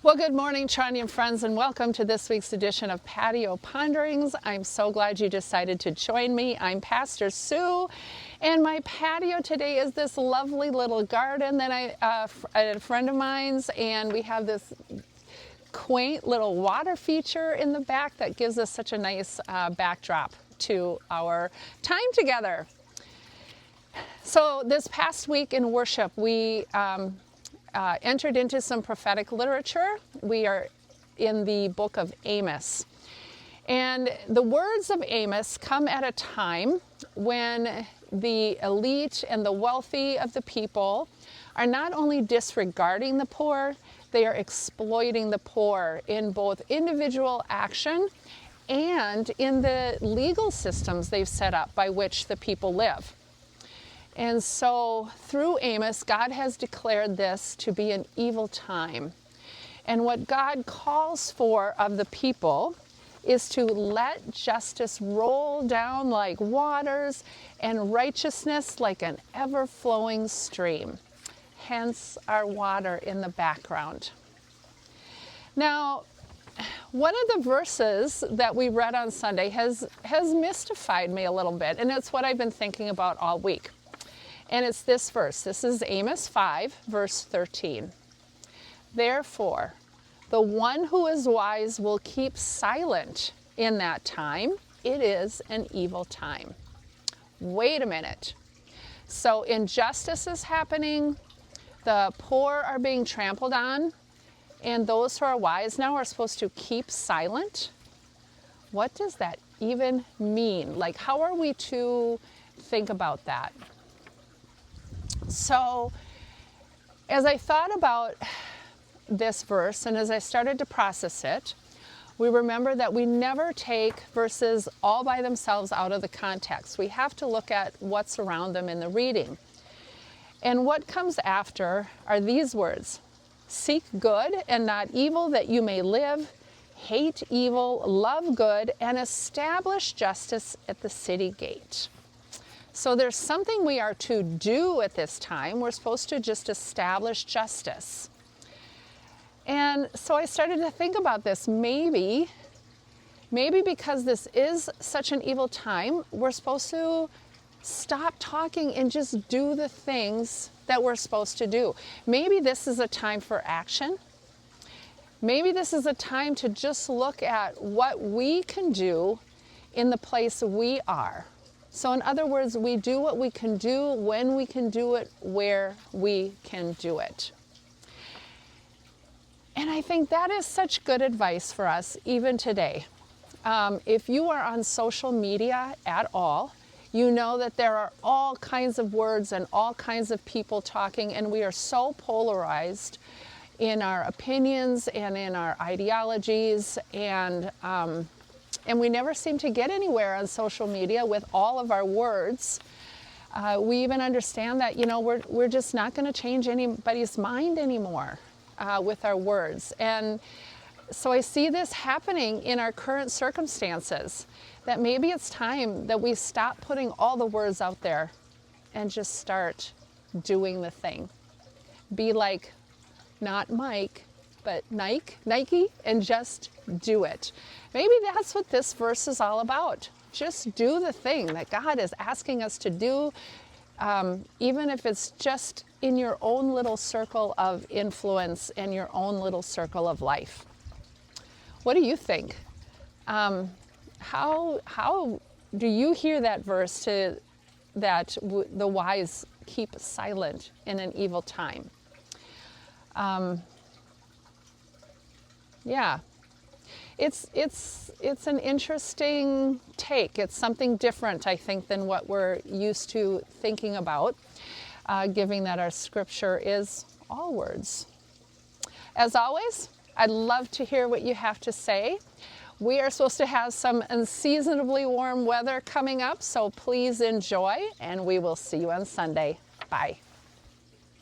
Well, good morning, Trondheim friends, and welcome to this week's edition of Patio Ponderings. I'm so glad you decided to join me. I'm Pastor Sue, and my patio today is this lovely little garden that a friend of mine's, and we have this quaint little water feature in the back that gives us such a nice backdrop to our time together. So this past week in worship, we entered into some prophetic literature. We are in the book of Amos. And the words of Amos come at a time when the elite and the wealthy of the people are not only disregarding the poor, they are exploiting the poor in both individual action and in the legal systems they've set up by which the people live. And so through Amos, God has declared this to be an evil time. And what God calls for of the people is to let justice roll down like waters and righteousness like an ever-flowing stream. Hence our water in the background. Now, one of the verses that we read on Sunday has mystified me a little bit, and it's what I've been thinking about all week. And it's this verse. This is Amos 5, verse 13. Therefore, the one who is wise will keep silent in that time. It is an evil time. Wait a minute. So injustice is happening. The poor are being trampled on. And those who are wise now are supposed to keep silent. What does that even mean? Like, how are we to think about that? So, as I thought about this verse and as I started to process it, we remember that we never take verses all by themselves out of the context. We have to look at what's around them in the reading. And what comes after are these words: seek good and not evil, that you may live. Hate evil, love good, and establish justice at the city gate. So there's something we are to do at this time. We're supposed to just establish justice. And so I started to think about this. Maybe because this is such an evil time, we're supposed to stop talking and just do the things that we're supposed to do. Maybe this is a time for action. Maybe this is a time to just look at what we can do in the place we are. So in other words, we do what we can do when we can do it, where we can do it. And I think that is such good advice for us even today. If you are on social media at all, you know that there are all kinds of words and all kinds of people talking, and we are so polarized in our opinions and in our ideologies, and we never seem to get anywhere on social media with all of our words. We even understand that, we're just not going to change anybody's mind anymore with our words. And so I see this happening in our current circumstances, that maybe it's time that we stop putting all the words out there and just start doing the thing. Be like, not Mike, but Nike, and just do it. Maybe that's what this verse is all about. Just do the thing that God is asking us to do, even if it's just in your own little circle of influence and your own little circle of life. What do you think? How do you hear that verse that the wise keep silent in an evil time? Yeah, it's an interesting take. It's something different, I think, than what we're used to thinking about, given that our scripture is all words. As always, I'd love to hear what you have to say. We are supposed to have some unseasonably warm weather coming up, so please enjoy, and we will see you on Sunday. Bye.